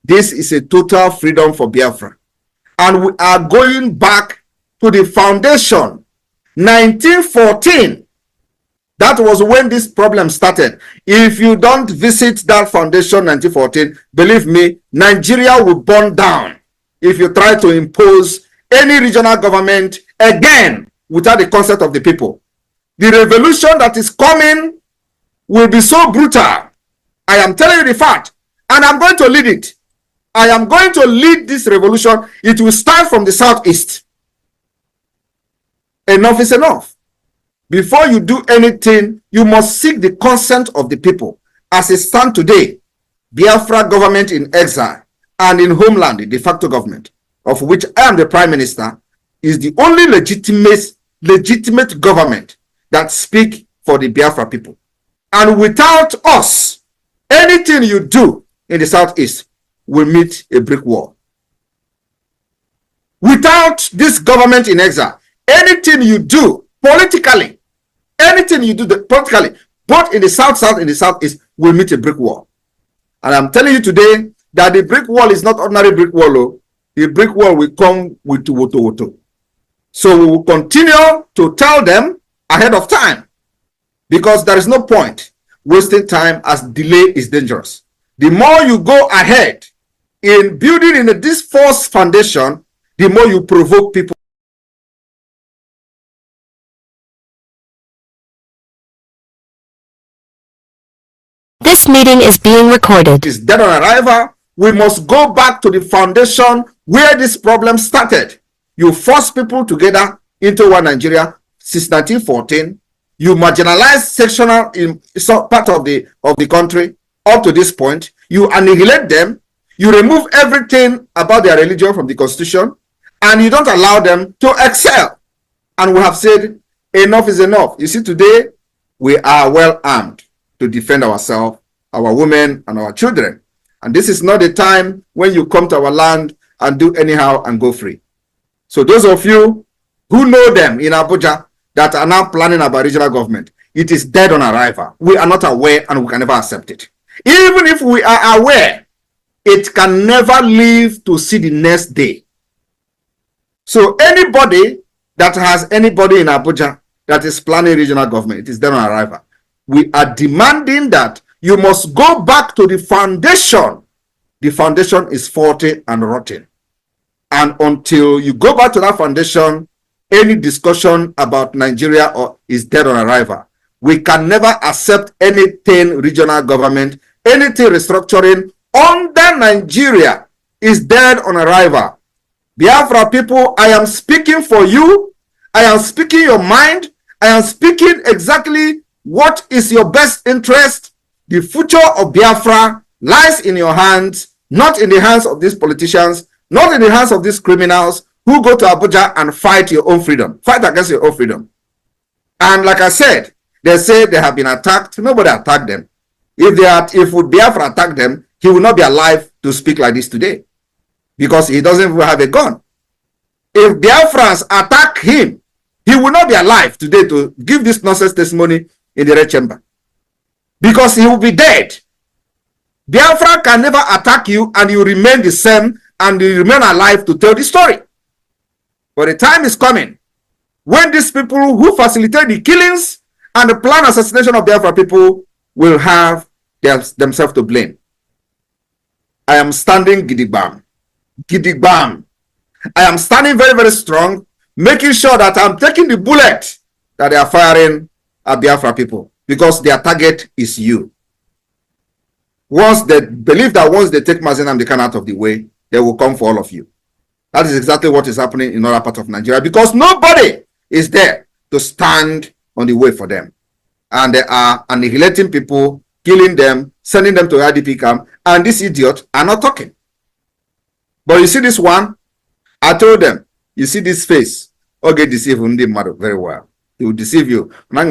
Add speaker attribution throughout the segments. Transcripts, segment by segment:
Speaker 1: This is a total freedom for Biafra. And we are going back to the foundation, 1914. That was when this problem started. If you don't visit that foundation, 1914, believe me, Nigeria will burn down if you try to impose any regional government again without the consent of the people. The revolution that is coming will be so brutal. I am telling you the fact, and I'm going to lead it. I am going to lead this revolution. It will start from the southeast. Enough is enough. Before you do anything, you must seek the consent of the people. As it stands today, Biafra government in exile and in homeland, the de facto government, of which I am the prime minister, is the only legitimate government that speaks for the Biafra people. And without us, anything you do in the southeast will meet a brick wall. Without this government in exile, anything you do politically, anything you do politically, both in the south and the southeast, will meet a brick wall. And I'm telling you today that the brick wall is not ordinary brick wall. The brick wall will come with woto. So we will continue to tell them ahead of time, because there is no point wasting time, as delay is dangerous. The more you go ahead in building in this false foundation, the more you provoke people.
Speaker 2: This meeting is being recorded.
Speaker 1: Is dead on arrival. We must go back to the foundation where this problem started. You force people together into one Nigeria since 1914. You marginalize sectional in some part of the country up to this point. You annihilate them. You remove everything about their religion from the constitution, and you don't allow them to excel. And we have said enough is enough. You see, today we are well armed to defend ourselves, our women, and our children. And this is not the time when you come to our land and do anyhow and go free. So those of you who know them in Abuja that are now planning about regional government, it is dead on arrival. We are not aware, and we can never accept it. Even if we are aware, it can never live to see the next day. So anybody that has anybody in Abuja that is planning regional government, it is dead on arrival. We are demanding that you must go back to the foundation. The foundation is faulty and rotten. And until you go back to that foundation, any discussion about Nigeria is dead on arrival. We can never accept anything regional government, anything restructuring under Nigeria is dead on arrival. Biafra people, I am speaking for you. I am speaking your mind. I am speaking exactly what is your best interest. The future of Biafra lies in your hands, not in the hands of these politicians, not in the hands of these criminals who go to Abuja and fight your own freedom, fight against your own freedom. And like I said, they say they have been attacked. Nobody attacked them. If Biafra attacked them, he will not be alive to speak like this today, because he doesn't even have a gun. If Biafrans attack him, he will not be alive today to give this nonsense testimony in the red chamber, because he will be dead. Biafra can never attack you and you remain the same and you remain alive to tell the story. But the time is coming when these people who facilitate the killings and the planned assassination of Biafra people will have themselves to blame. I am standing gidigbam. Gidigbam. I am standing very, very strong, making sure that I'm taking the bullet that they are firing at Biafra people, because their target is you. Once they believe that once they take Mazi Nnamdi Kanu out of the way, they will come for all of you. That is exactly what is happening in other parts of Nigeria, because nobody is there to stand on the way for them. And they are annihilating people, killing them, sending them to IDP camp, and these idiots are not talking. But you see this one, I told them, you see this face, okay, deceive very well. He will deceive you. I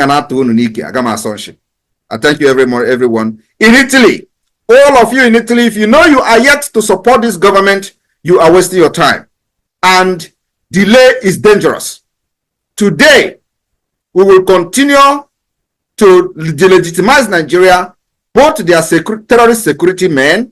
Speaker 1: thank you everyone. In Italy, all of you in Italy, if you know you are yet to support this government, you are wasting your time. And delay is dangerous. Today, we will continue to delegitimize Nigeria, both their terrorist security men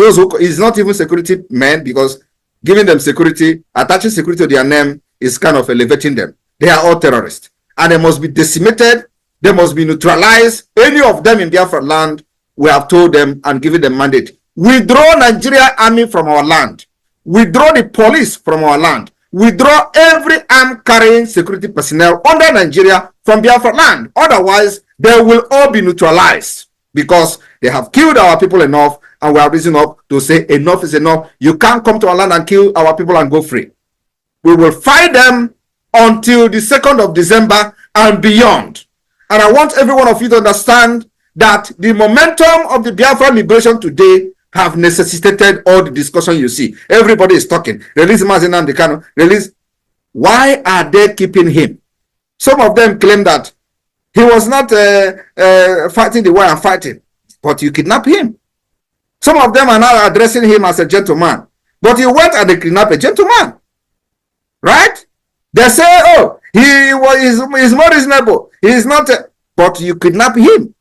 Speaker 1: Those who is not even security men, because giving them security, attaching security to their name is kind of elevating them. They are all terrorists, and they must be decimated. They must be neutralized. Any of them in Biafra land, we have told them and given them mandate. Withdraw Nigeria army from our land. Withdraw the police from our land. Withdraw every arm carrying security personnel under Nigeria from Biafra land. Otherwise, they will all be neutralized, because they have killed our people enough, and we are raising up to say enough is enough. You can't come to our land and kill our people and go free. We will fight them until the 2nd of December and beyond. And I want every one of you to understand that the momentum of the Biafra liberation today have necessitated all the discussion you see. Everybody is talking. Release Mazi Nnamdi Kanu. Release. Why are they keeping him? Some of them claim that he was not fighting the way I'm fighting, but you kidnap him. Some of them are now addressing him as a gentleman, but he went and they kidnapped a gentleman. Right? They say, oh, he's more reasonable. He's not, but you kidnap him.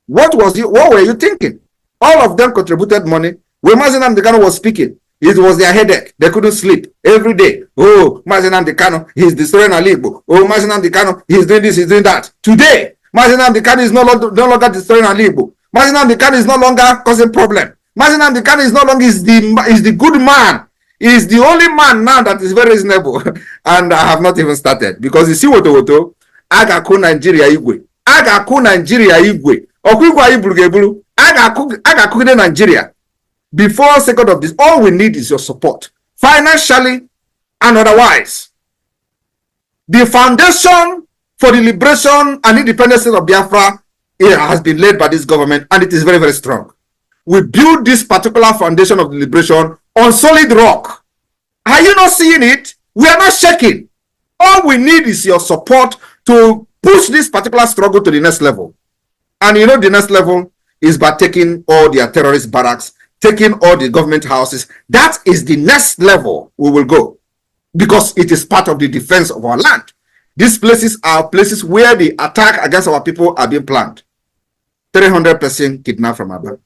Speaker 1: What were you thinking? All of them contributed money. When Mazi Nnamdi Kanu was speaking, it was their headache. They couldn't sleep every day. Oh, Mazi Nnamdi Kanu, he's destroying Ali Igbo. Oh, Mazi Nnamdi Kanu, he's doing this, he's doing that. Today, Mazi Nnamdi Kanu is no longer destroying Ali Igbo. Mazi Nnamdi Kanu is no longer causing problem. Mazi Nnamdi Kanu is no longer is the good man. He's the only man now that is very reasonable. And I have not even started, because you see woto agaku Nigeria igwe. Agaku Nigeria igwe. Okugwa iburu agaku Nigeria. Before 2nd of this, all we need is your support, financially and otherwise. The foundation for the liberation and independence of Biafra, it has been laid by this government, and it is very, very strong. We build this particular foundation of the liberation on solid rock. Are you not seeing it? We are not shaking. All we need is your support to push this particular struggle to the next level. And you know, the next level is by taking all their terrorist barracks, taking all the government houses. That is the next level we will go, because it is part of the defense of our land. These places are places where the attack against our people are being planned. 300% kidnapped from Aba.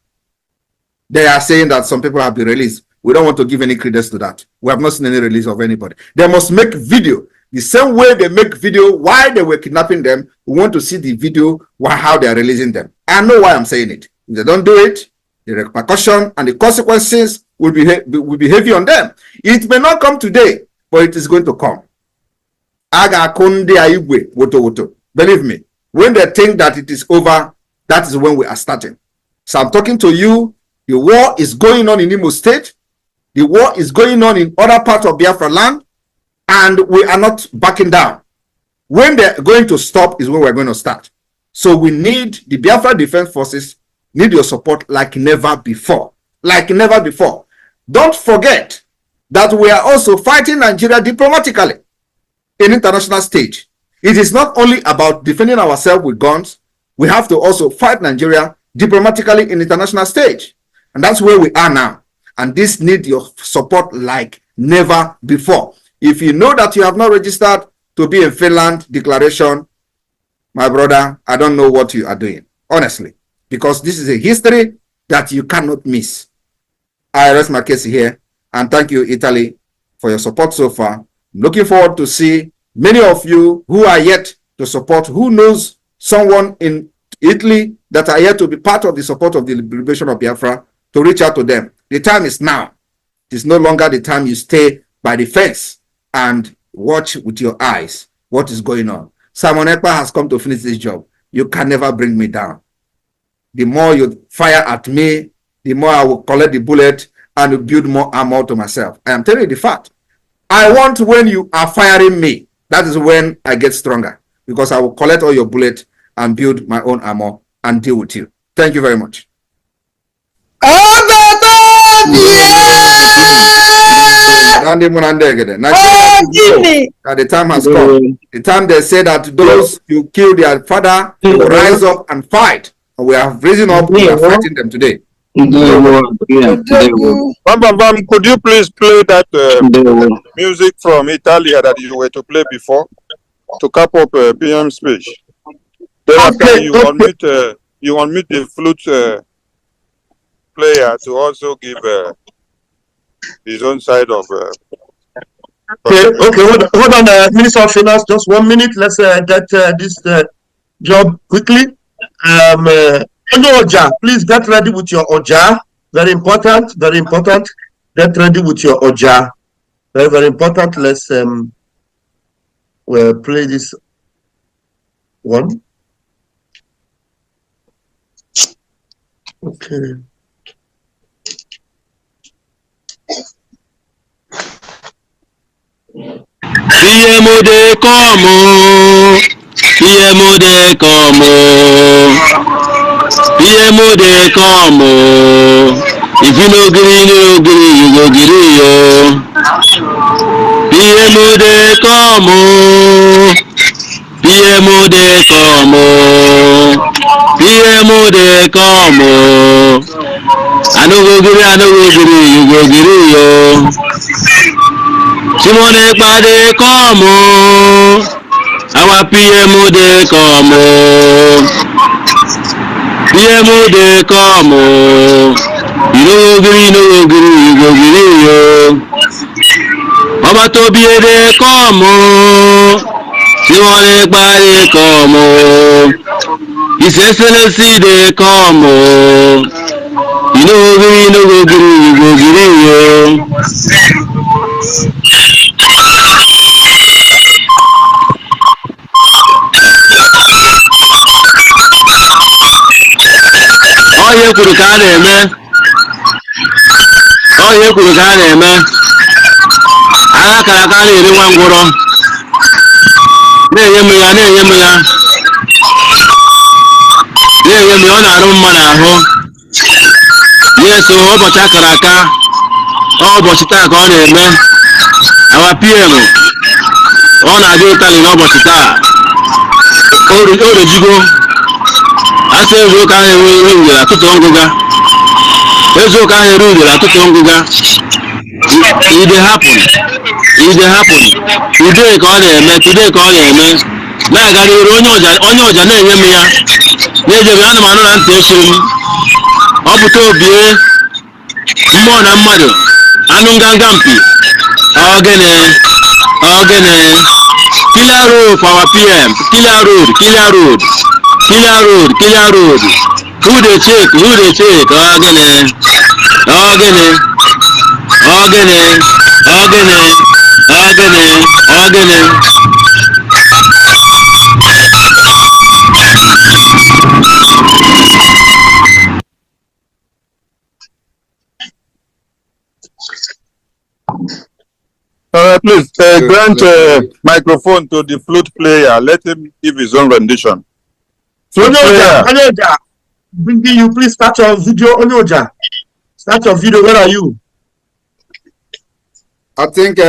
Speaker 1: They are saying that some people have been released. We don't want to give any credence to that. We have not seen any release of anybody. They must make video. The same way they make video while they were kidnapping them, we want to see the video how they are releasing them. I know why I'm saying it. If they don't do it, the repercussion and the consequences will be heavy on them. It may not come today, but it is going to come. Believe me, when they think that it is over, that is when we are starting. So I'm talking to you. The war is going on in Imo State. The war is going on in other parts of Biafra land, and we are not backing down. When they're going to stop is when we're going to start. So we need the Biafra Defense Forces, need your support like never before. Like never before. Don't forget that we are also fighting Nigeria diplomatically in international stage. It is not only about defending ourselves with guns. We have to also fight Nigeria diplomatically in international stage. And that's where we are now. And this needs your support like never before. If you know that you have not registered to be in Finland declaration, my brother, I don't know what you are doing, honestly, because this is a history that you cannot miss. I rest my case here, and thank you, Italy, for your support so far. I'm looking forward to see many of you who are yet to support, who knows someone in Italy that are yet to be part of the support of the liberation of Biafra, to reach out to them. The time is now. It is no longer the time you stay by the fence and watch with your eyes what is going on. Simon Èkpá has come to finish this job. You can never bring me down. The more you fire at me, the more I will collect the bullet and build more armor to myself. I am telling you the fact. I want when you are firing me, that is when I get stronger, because I will collect all your bullets and build my own armor and deal with you. Thank you very much. The time has come. The time they say that those who kill their father will rise up and fight. And we have risen up, we are fighting them today.
Speaker 3: Could you please play that music from Italia that you were to play before to cap up PM speech? Then after you unmute the flute player to also give his own side of.
Speaker 4: Okay, hold on, Minister of Finance, just 1 minute. Let's get this job quickly. Oja, please get ready with your Oja. Very important, very important. Get ready with your Oja. Very, very important. Let's we'll play this one. Okay.
Speaker 5: Iyemude komo, Iyemude komo, Iyemude komo. If you no green, you go green yo. Iyemude komo, Iyemude komo, Iyemude komo. I no go green, you go green yo. Simone Pade Komo, our PMO de Komo, PMO de Komo, you go green yo. Mama Tobi de Komo, Simone Pade Komo, His Excellency de Komo, you go green yo. Onye kwuru ka a na-eme agha kara aka na-eri nwa ngwụrọ na-enye m ya ọ na-arụ mma n'ahụ na-eso ụbọchị akara aka ụbọchị taa ka ọ na-eme awa PM ọ na-adị ụtalị n'ụbọchị taa o rejigo asị eziokwu ahụ eri ngwere atụtụ ngụga ide hapun today ka ọ na-eme na-aga n'iru onye ọja na-enye m ya na-ejebe ana m anụ na ntị echi m ọ pụta obie mmụọ na mmadụ anụ nganga mpi ogene Killer road for our PM. Killer road. Who they check? Ogene.
Speaker 3: Please grant microphone to the flute player. Let him give his own rendition.
Speaker 4: Onyoja, bringing you. Please start your video. Onyoja, start your video. Where are you?
Speaker 1: I think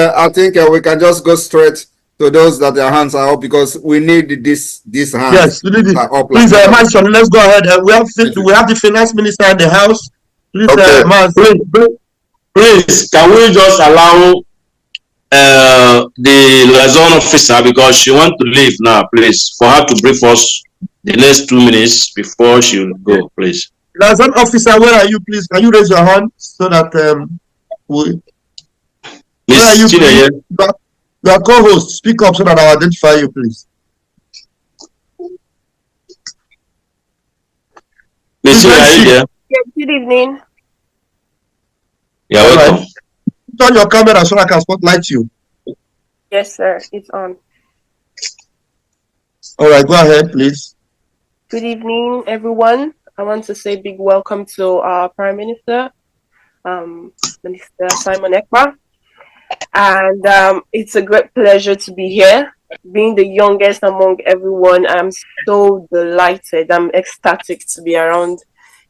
Speaker 1: we can just go straight to those that their hands are up because we need this hands.
Speaker 4: Yes, we need it. Please, Manson, let's go ahead. We have the finance minister in the house. Please,
Speaker 3: okay.
Speaker 6: Please, can we just allow the liaison officer, because she wants to leave now, please, for her to brief us the next 2 minutes before she will go, please.
Speaker 4: Liaison officer, where are you, please? Can you raise your hand so that where are you, please? Your co-host, speak up so that I'll identify you, please.
Speaker 6: Miss, are you there?
Speaker 7: Yes, good evening.
Speaker 6: Yeah, welcome.
Speaker 4: Right. Turn your camera so I can spotlight you.
Speaker 7: Yes, sir. It's on.
Speaker 4: All right, go ahead, please.
Speaker 7: Good evening, everyone. I want to say big welcome to our Prime Minister, Minister Simon Èkpá. And it's a great pleasure to be here. Being the youngest among everyone, I'm so delighted. I'm ecstatic to be around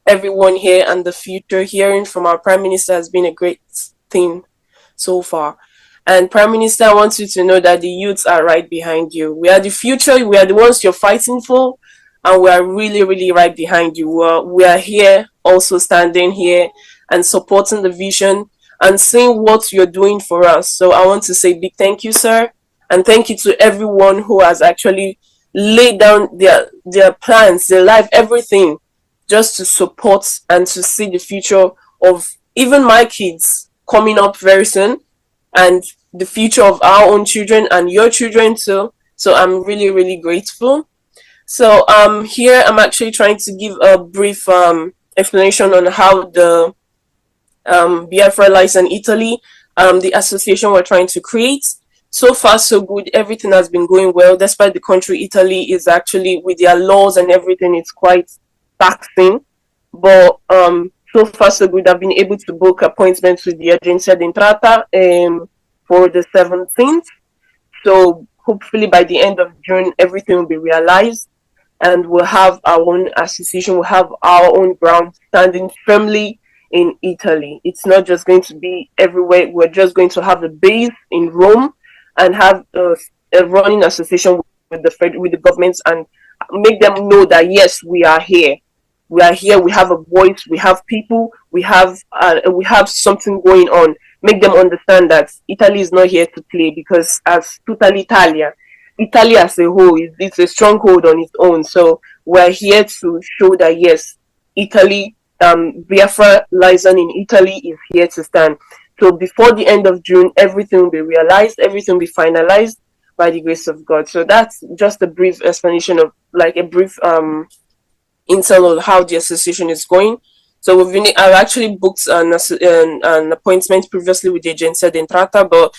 Speaker 7: everyone here, and the future hearing from our Prime Minister has been a great thing so far. And Prime Minister, I want you to know that the youths are right behind you. We are the future. We are the ones you're fighting for, and we are really, really right behind you. We are here, also standing here and supporting the vision and seeing what you're doing for us. So I want to say big thank you, sir, and thank you to everyone who has actually laid down their plans, their life, everything just to support and to see the future of even my kids coming up very soon, and the future of our own children and your children too. So I'm really, really grateful. So here I'm actually trying to give a brief explanation on how the Biafra lies in Italy, the association we're trying to create. So far, so good. Everything has been going well, despite the country Italy is actually, with their laws and everything, it's quite taxing. But so far, so good. I've been able to book appointments with the Agenzia d'Entrata for the 17th. So hopefully by the end of June, everything will be realized, and we'll have our own association, we'll have our own ground standing firmly in Italy. It's not just going to be everywhere. We're just going to have a base in Rome and have a running association with the governments, and make them know that yes, we are here. We are here. We have a voice. We have people. We have something going on. Make them understand that Italy is not here to play, because as Tutta Italia, Italy as a whole, it's a stronghold on its own. So we're here to show that yes, Italy, Biafra liaison in Italy is here to stand. So before the end of June, everything will be realized, everything will be finalized by the grace of God. So that's just a brief explanation of, like, a brief intel of how the association is going. So I've actually booked an appointment previously with the Agenzia d'Entrata, but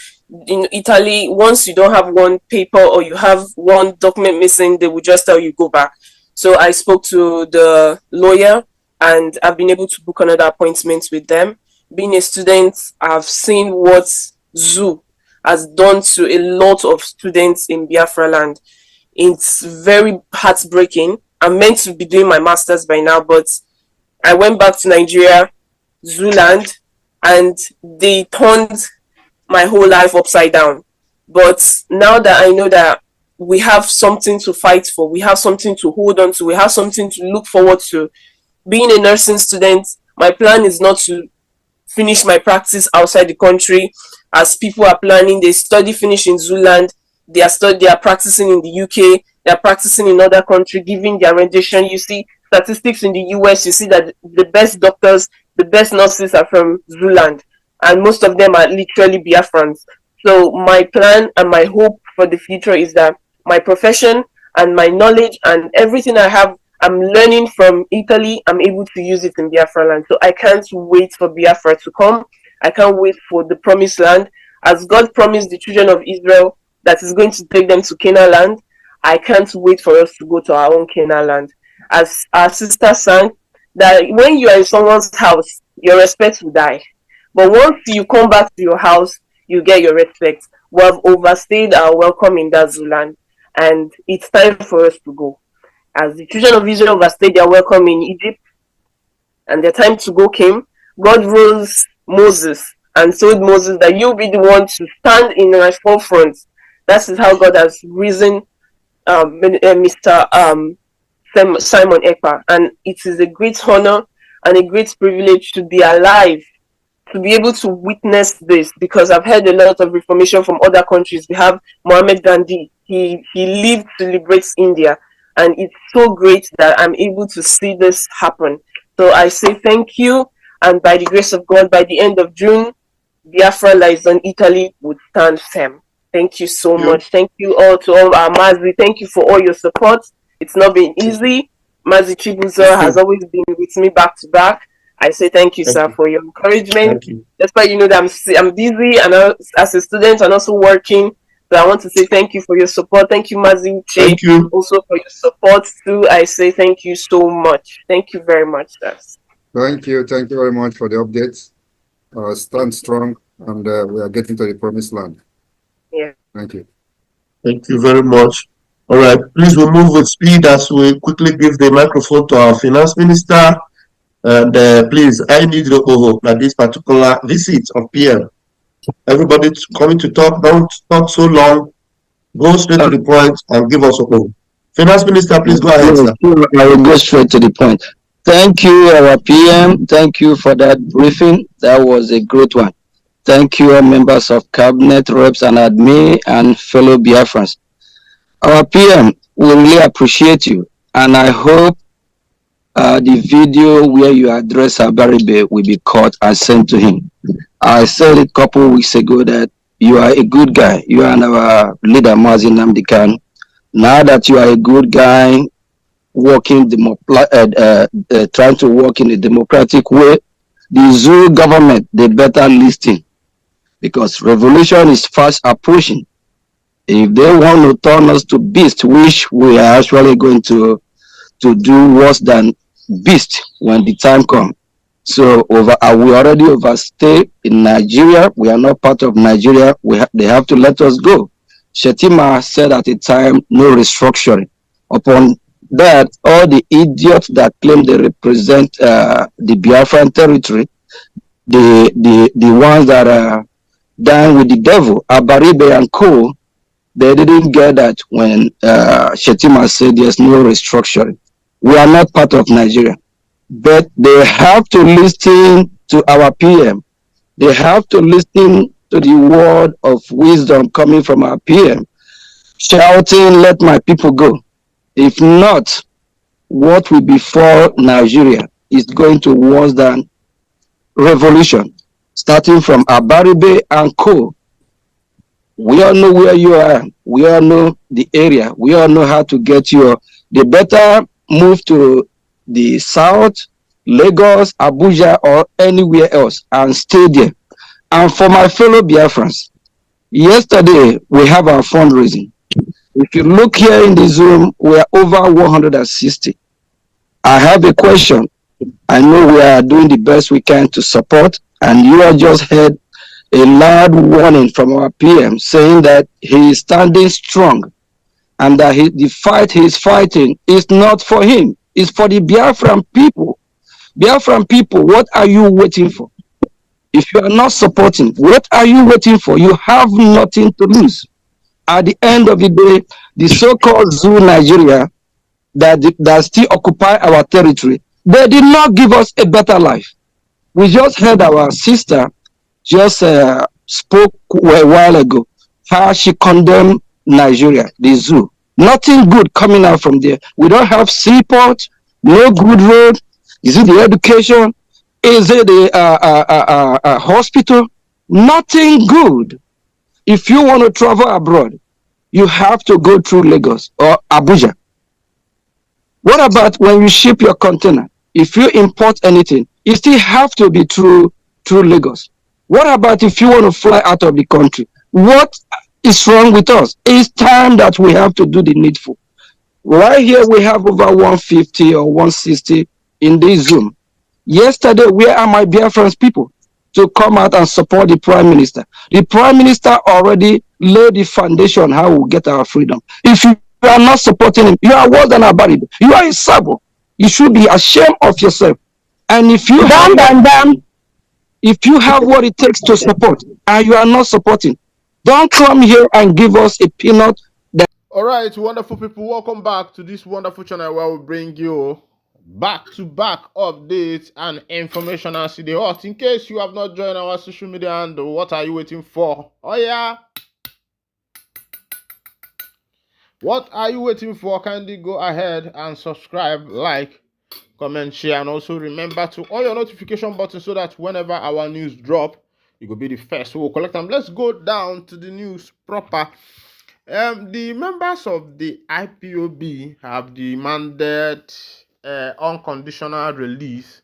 Speaker 7: in Italy, once you don't have one paper or you have one document missing, they will just tell you go back. So I spoke to the lawyer, and I've been able to book another appointment with them. Being a student, I've seen what zoo has done to a lot of students in Biafra land. It's very heartbreaking. I'm meant to be doing my master's by now, but I went back to Nigeria, Zooland, and they turned my whole life upside down. But now that I know that we have something to fight for, we have something to hold on to, we have something to look forward to. Being a nursing student, my plan is not to finish my practice outside the country, as people are planning. They study finish in Zooland, they are practicing in the UK, they are practicing in other countries, giving their rendition. You see statistics in the US, you see that the best doctors, the best nurses are from Zooland, and most of them are literally Biafrans. So my plan and my hope for the future is that my profession and my knowledge and everything I have, I'm learning from Italy, I'm able to use it in Biafra land. So I can't wait for Biafra to come. I can't wait for the promised land. As God promised the children of Israel that is going to take them to Canaan land, I can't wait for us to go to our own Canaan land. As our sister sang, that when you are in someone's house, your respect will die. But once you come back to your house, you get your respect. We have overstayed our welcome in that Zooland, and it's time for us to go. As the children of Israel overstayed their welcome in Egypt, and their time to go came, God rose Moses and told Moses that you'll be the one to stand in my forefront. That is how God has risen Mr. Simon Èkpá, and it is a great honor and a great privilege to be alive, to be able to witness this, because I've heard a lot of information from other countries. We have Mohammed Gandhi, he lived to liberate India, and it's so great that I'm able to see this happen. So I say thank you, and by the grace of God, by the end of June, Biafra liaison Italy would stand firm. Thank you so much. Thank you all to all our Mazi. Thank you for all your support. It's not been easy. Mazi Chibuzo has always been with me back to back. I say thank you, sir, for your encouragement. Despite you know that I'm busy and as a student and also working. So I want to say thank you for your support. Thank you, Mazi.
Speaker 4: Thank you.
Speaker 7: Also for your support too. I say thank you so much. Thank you very much, sir.
Speaker 1: Thank you. Thank you very much for the updates. Stand strong, and we are getting to the promised land.
Speaker 7: Yeah.
Speaker 1: Thank you.
Speaker 4: Thank you very much. All right, please we'll move with speed as we quickly give the microphone to our finance minister. And please, I need the overhope that this particular visit of PM, everybody coming to talk, don't talk so long, go straight to the point and give us a hope. Finance Minister, please go ahead, sir.
Speaker 5: I will go straight to the point. Thank you, our PM. Thank you for that briefing. That was a great one. Thank you, all members of Cabinet, reps, and admin, and fellow Biafrans. Our PM, we really appreciate you, and I hope the video where you address Abaribe will be caught and sent to him. I said it a couple weeks ago that you are a good guy. You and our leader, Mazin Namdekan. Now that you are a good guy, trying to work in a democratic way, the zoo government, they better listen because revolution is fast approaching. If they want to turn us to beast, which we are actually going to do worse than beast when the time comes. So we already overstay in Nigeria. We are not part of Nigeria. They have to let us go. Shetima said at the time, no restructuring. Upon that, all the idiots that claim they represent the Biafran territory, the ones that are down with the devil, Abaribe and co, they didn't get that when Shetima said there's no restructuring. We are not part of Nigeria. But they have to listen to our PM. They have to listen to the word of wisdom coming from our PM, shouting, let my people go. If not, what will befall Nigeria is going to worse than revolution, starting from Abaribe and co. We all know where you are. We all know the area. We all know how to get you. They better move to the south, Lagos, Abuja, or anywhere else and stay there. And for my fellow Biafrans, yesterday we have our fundraising. If you look here in the Zoom, we are over 160. I have a question. I know we are doing the best we can to support, and you have just heard a loud warning from our PM saying that he is standing strong and that the fight he is fighting is not for him, it's for the Biafran people. Biafran people, what are you waiting for? If you are not supporting, what are you waiting for? You have nothing to lose. At the end of the day, the so-called Zoo Nigeria that still occupy our territory, they did not give us a better life. We just heard our sister just spoke a while ago how she condemned Nigeria, the zoo. Nothing good coming out from there. We don't have seaport, no good road. Is it the education? Is it the hospital? Nothing good. If you want to travel abroad, you have to go through Lagos or Abuja. What about when you ship your container? If you import anything, you still have to be through Lagos. What about if you want to fly out of the country? What is wrong with us? It's time that we have to do the needful. Right here, we have over 150 or 160 in this Zoom. Yesterday, where are my Biafran people to come out and support the Prime Minister? The Prime Minister already laid the foundation how we'll get our freedom. If you are not supporting him, you are worse than a Barido. You are a Sabo. You should be ashamed of yourself. And if you if you have what it takes to support and you are not supporting, don't come here and give us a peanut.
Speaker 8: All right, wonderful people, welcome back to this wonderful channel where we bring you back-to-back updates and information as the hot. In case you have not joined our social media handle, what are you waiting for? Oh yeah, what are you waiting for? Kindly go ahead and subscribe, like, comment, share, and also remember to on your notification button so that whenever our news drop, you will be the first. We'll collect them. Let's go down to the news proper. The members of the IPOB have demanded unconditional release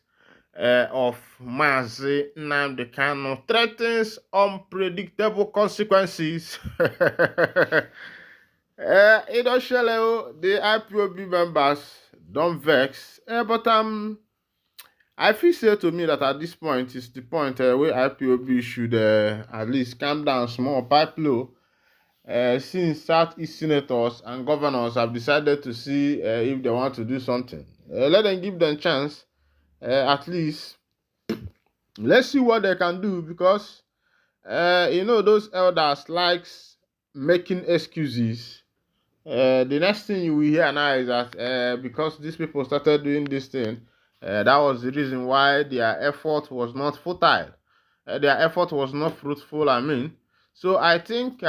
Speaker 8: of Mazi Nnamdi Kanu, threatens unpredictable consequences. The IPOB members don't vex, but I feel say to me that at this point is the point where IPOB should at least calm down small, pipe low. Since Southeast senators and governors have decided to see if they want to do something, let them give them chance. At least let's see what they can do, because those elders likes making excuses. The next thing you will hear now is that because these people started doing this thing, that was the reason why their effort was not futile. Their effort was not fruitful, I mean. So I think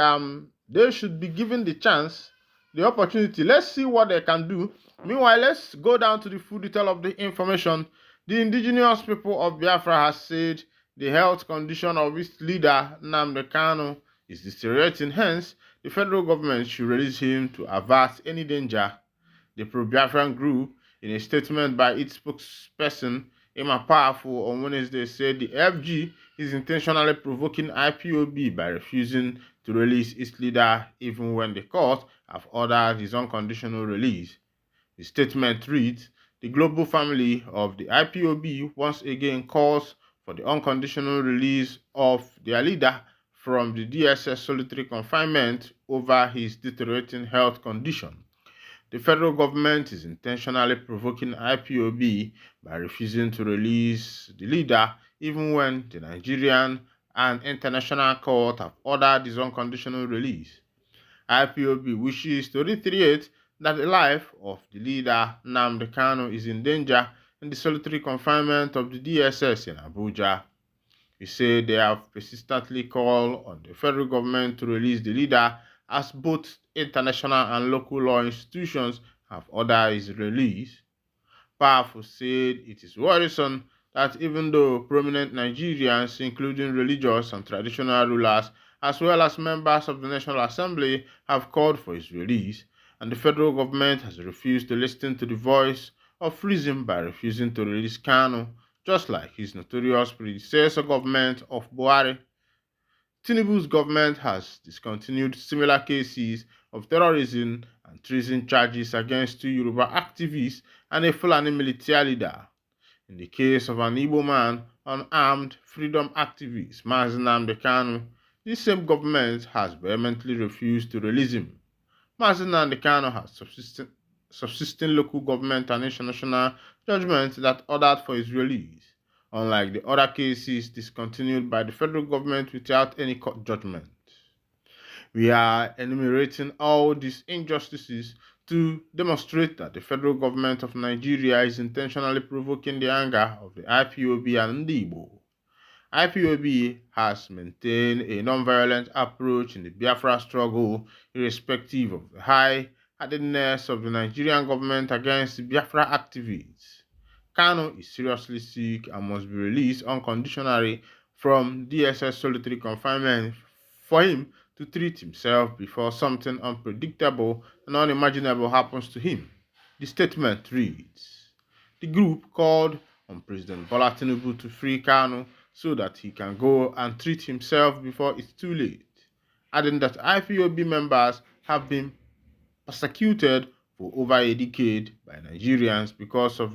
Speaker 8: they should be given the chance the opportunity. Let's see what they can do. Meanwhile, let's go down to the full detail of the information. The indigenous people of Biafra has said the health condition of its leader, Nnamdi Kanu, is deteriorating. Hence, the federal government should release him to avert any danger. The pro-Biafran group, in a statement by its spokesperson, Emma Powerful, on Wednesday said the FG is intentionally provoking IPOB by refusing to release its leader even when the court have ordered his unconditional release. The statement reads, the global family of the IPOB once again calls for the unconditional release of their leader from the DSS solitary confinement over his deteriorating health condition. The federal government is intentionally provoking IPOB by refusing to release the leader even when the Nigerian and international court have ordered his unconditional release. IPOB wishes to reiterate that the life of the leader Nnamdi Kanu is in danger in the solitary confinement of the DSS in Abuja. He said they have persistently called on the federal government to release the leader as both international and local law institutions have ordered his release. Powerful said it is worrisome that even though prominent Nigerians, including religious and traditional rulers, as well as members of the National Assembly, have called for his release, and the federal government has refused to listen to the voice of reason by refusing to release Kanu, just like his notorious predecessor government of Buhari. Tinubu's government has discontinued similar cases of terrorism and treason charges against two Yoruba activists and a Fulani military leader. In the case of an Igbo man, unarmed freedom activist Mazi Nnamdi Kanu, this same government has vehemently refused to release him. Mazi Nnamdi Kanu has subsisting local government and international judgment that ordered for his release, unlike the other cases discontinued by the federal government without any court judgment. We are enumerating all these injustices to demonstrate that the federal government of Nigeria is intentionally provoking the anger of the IPOB and Igbo. IPOB has maintained a non-violent approach in the Biafra struggle, irrespective of the high-handedness of the Nigerian government against the Biafra activists. Kanu is seriously sick and must be released unconditionally from DSS solitary confinement for him to treat himself before something unpredictable and unimaginable happens to him. The statement reads, the group called on President Bola Tinubu to free Kanu so that he can go and treat himself before it's too late, adding that IPOB members have been persecuted for over a decade by Nigerians because of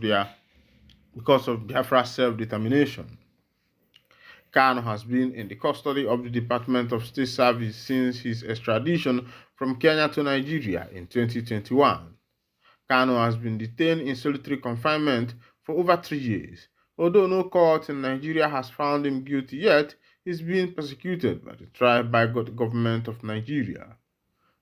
Speaker 8: Biafra self-determination. Kanu has been in the custody of the Department of State Service since his extradition from Kenya to Nigeria in 2021. Kanu has been detained in solitary confinement for over 3 years. Although no court in Nigeria has found him guilty yet, he is being persecuted by the tribe-by-God government of Nigeria.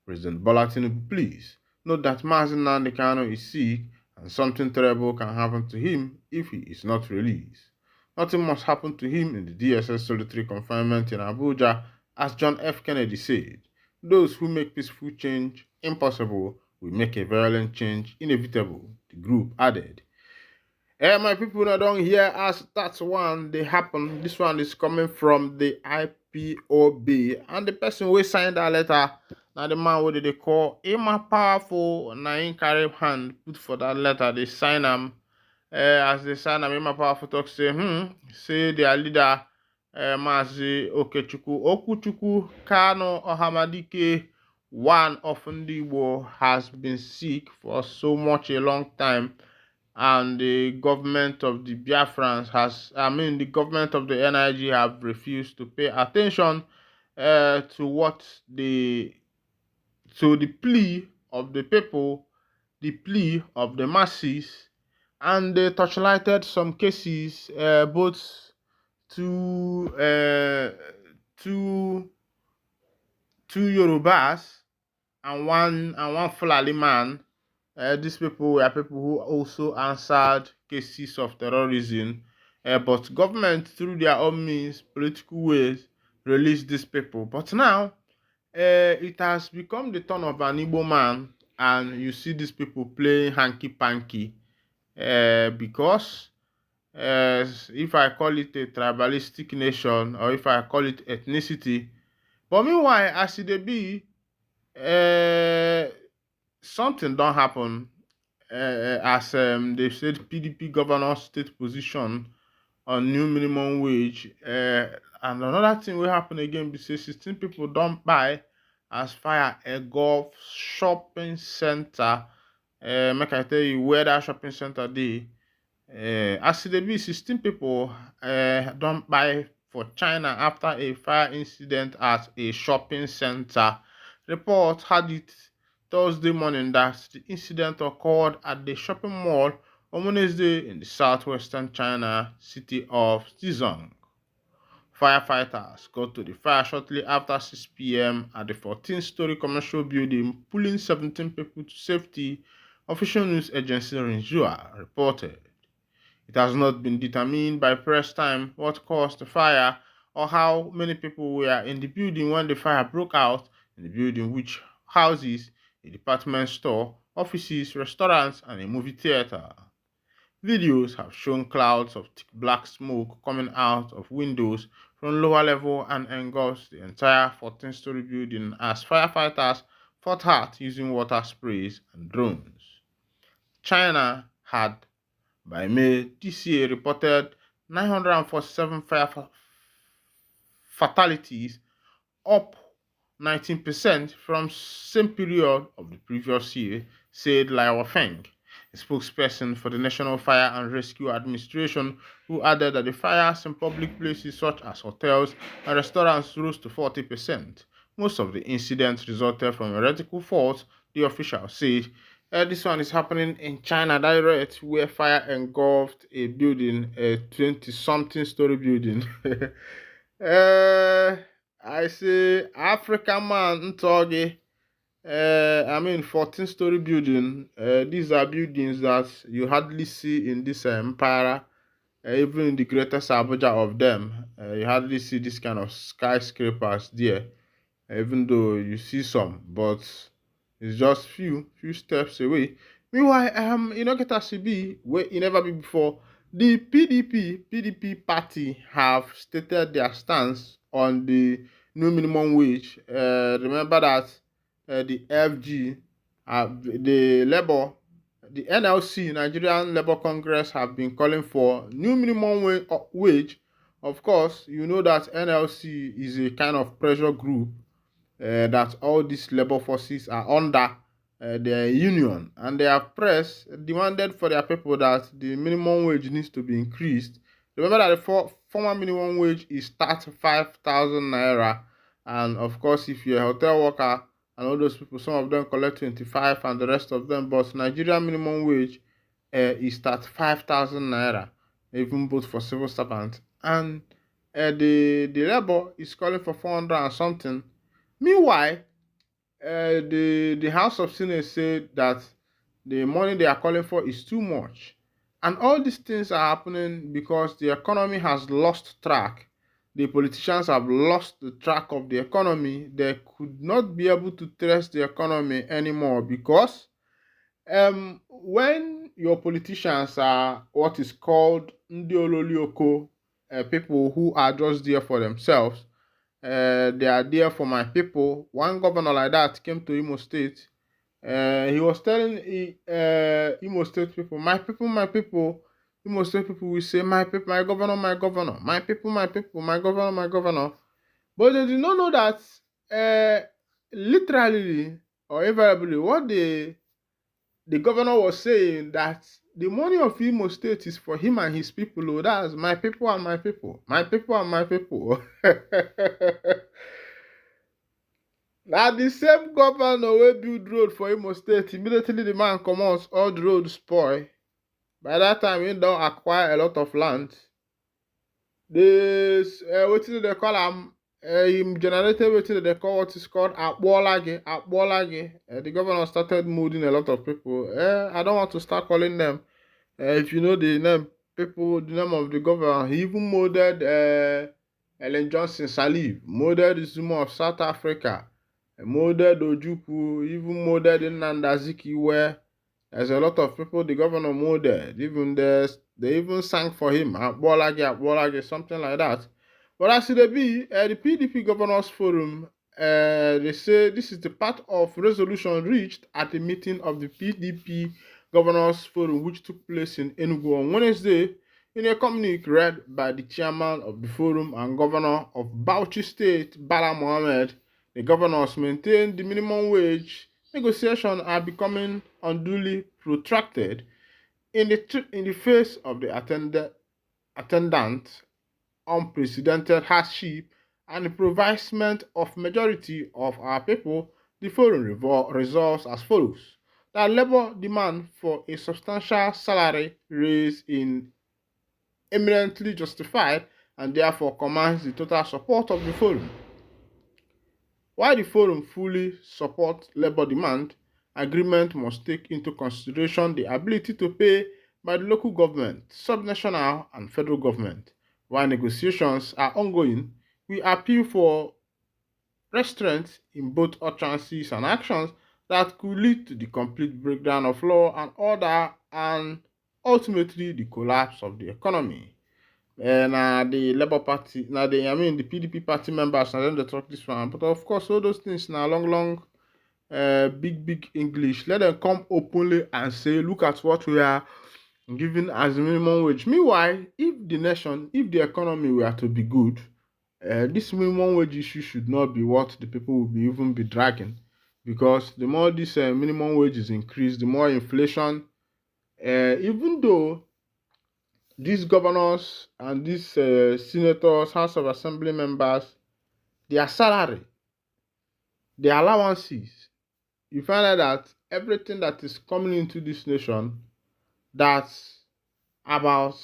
Speaker 8: President Bola Tinubu, please note that Mazi Nnamdi Kanu is sick and something terrible can happen to him if he is not released. Nothing must happen to him in the DSS solitary confinement in Abuja, as John F. Kennedy said. Those who make peaceful change impossible will make a violent change inevitable, the group added. My people now don't hear as that's one they happen. This one is coming from the IPOB, and the person who signed that letter, now the man what they call Emma Powerful, na in carry hand put for that letter, they sign them. As they sign them, Emma Powerful talk say their leader, Mazi Okuchukwu Kanu Ohamadike, one of Ndigbo, has been sick for so much a long time, and the government of the Biafrans the government of the NIG have refused to pay attention to the plea of the people, the plea of the masses, and they torchlighted some cases, both two Yorubas and one Fulani man. These people were people who also answered cases of terrorism, but government, through their own means, political ways, released these people. But now, it has become the turn of an Igbo man and you see these people playing hanky panky because if I call it a tribalistic nation or if I call it ethnicity, but meanwhile, as it dey be, uh, something don't happen as they said PDP governor state position on new minimum wage. And another thing will happen again because 16 people don't buy as fire a golf shopping center. Make I tell you where that shopping center dey. As e dey be, 16 people don't buy for China after a fire incident at a shopping center. Report had it Thursday morning that the incident occurred at the shopping mall on Wednesday in the southwestern China city of Zhejiang. Firefighters got to the fire shortly after 6 p.m. at the 14-story commercial building, pulling 17 people to safety, official news agency Rinzhua reported. It has not been determined by press time what caused the fire or how many people were in the building when the fire broke out in the building, which houses a department store, offices, restaurants, and a movie theater. Videos have shown clouds of thick black smoke coming out of windows from lower level and engulfed the entire 14-story building as firefighters fought hard using water sprays and drones. China had, by May this year, reported 947 fire fatalities, up 19% from same period of the previous year, said Liao Feng, a spokesperson for the National Fire and Rescue Administration, who added that the fires in public places such as hotels and restaurants rose to 40%. Most of the incidents resulted from electrical faults, the official said. This one is happening in China direct, where fire engulfed a building, a 20-something story building. I say African man Ntogi. 14-story building. These are buildings that you hardly see in this empire. Even in the greatest Abuja of them, you hardly see this kind of skyscrapers there. Even though you see some, but it's just few steps away. Meanwhile, get as e be where e never be before. The PDP party have stated their stance on the new minimum wage. Remember that the FG, the Labour, the NLC, Nigerian Labour Congress, have been calling for new minimum wage. Of course, you know that NLC is a kind of pressure group that all these labor forces are under their union, and they have pressed demanded for their people that the minimum wage needs to be increased. Remember that the former minimum wage is 35,000 naira, and of course, if you're a hotel worker and all those people, some of them collect 25 and the rest of them, but Nigerian minimum wage is 35,000 naira, even both for civil servants, and the labor is calling for 400 and something. Meanwhile, the House of Senate said that the money they are calling for is too much. And all these things are happening because the economy has lost track. The politicians have lost the track of the economy. They could not be able to trace the economy anymore because when your politicians are what is called Ndi Ololioko, people who are just there for themselves, they are there for my people. One governor like that came to Imo State. He was telling Imo State people, my people, my people. Imo State people will say, my people, my governor, my governor. My people, my people, my governor, my governor. But they did not know that literally or invariably what the governor was saying that the money of Imo State is for him and his people. Oh, that's my people and my people. My people and my people. Now the same governor wey build road for Imo State, immediately the man comot, all the road spoil. By that time, he don acquire a lot of land. This wetin they call am, him generated wetin they call what is called Akbolage. The governor started molding a lot of people. I don't want to start calling them. If you know the name, people, the name of the governor, he even molded Ellen Johnson Sirleaf, molded Zuma of South Africa. molded Ojukwu, even molded in Nandaziki, where there's a lot of people the governor molded. Even they even sang for him, Bolage, something like that. But as it be, the PDP Governors Forum, they say this is the part of resolution reached at the meeting of the PDP Governors Forum, which took place in Enugu on Wednesday. In a communique read by the chairman of the forum and governor of Bauchi State, Bala Mohammed, the governors maintained the minimum wage negotiations are becoming unduly protracted in the face of the attendant unprecedented hardship and the provisement of majority of our people. The forum resolves as follows: that labor demand for a substantial salary raise in eminently justified and therefore commands the total support of the forum. While the forum fully supports labor demand, agreement must take into consideration the ability to pay by the local government, subnational and federal government. While negotiations are ongoing, we appeal for restraint in both utterances and actions that could lead to the complete breakdown of law and order and ultimately the collapse of the economy. The Labour Party, the PDP party members, na dem dey talk this one. But of course, all those things na long, big English. Let them come openly and say, look at what we are giving as the minimum wage. Meanwhile, if the economy were to be good, this minimum wage issue should not be what the people will even be dragging, because the more this minimum wage is increased, the more inflation. Even though these governors and these senators, House of Assembly members, their salary, their allowances, you find out that everything that is coming into this nation, that's about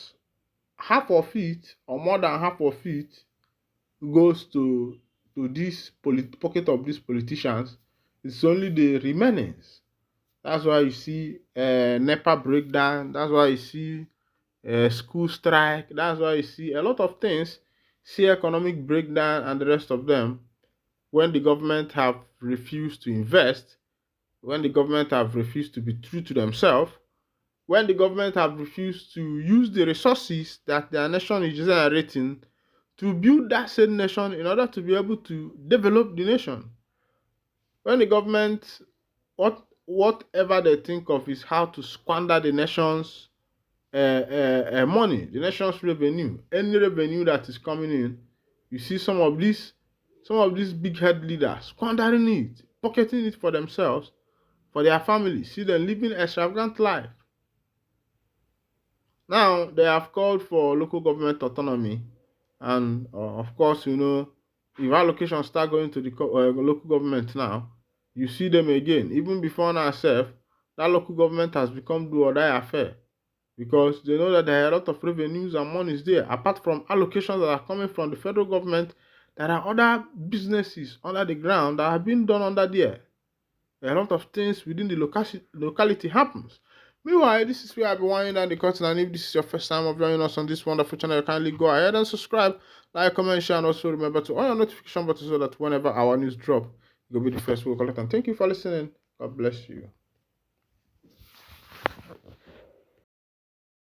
Speaker 8: half of it or more than half of it goes to this pocket of these politicians. It's only the remainings. That's why you see NEPA breakdown. That's why you see school strike. That's why you see a lot of things, see economic breakdown and the rest of them, when the government have refused to invest, when the government have refused to be true to themselves, when the government have refused to use the resources that their nation is generating to build that same nation in order to be able to develop the nation. When the government, whatever they think of is how to squander the nation's money, the nation's revenue, any revenue that is coming in, you see some of these big head leaders squandering it, pocketing it for themselves, for their families. See them living extravagant life. Now they have called for local government autonomy, and of course, if allocations start going to the local government now, you see them again. Even before now, that local government has become do or die affair, because they know that there are a lot of revenues and monies there. Apart from allocations that are coming from the federal government, there are other businesses under the ground that have been done under there. A lot of things within the locality happens. Meanwhile, this is where I'll be winding down the curtain, and if this is your first time of joining us on this wonderful channel, kindly go ahead and subscribe, like, comment, share, and also remember to on your notification button so that whenever our news drop, you'll be the first to collect. And thank you for listening. God bless you.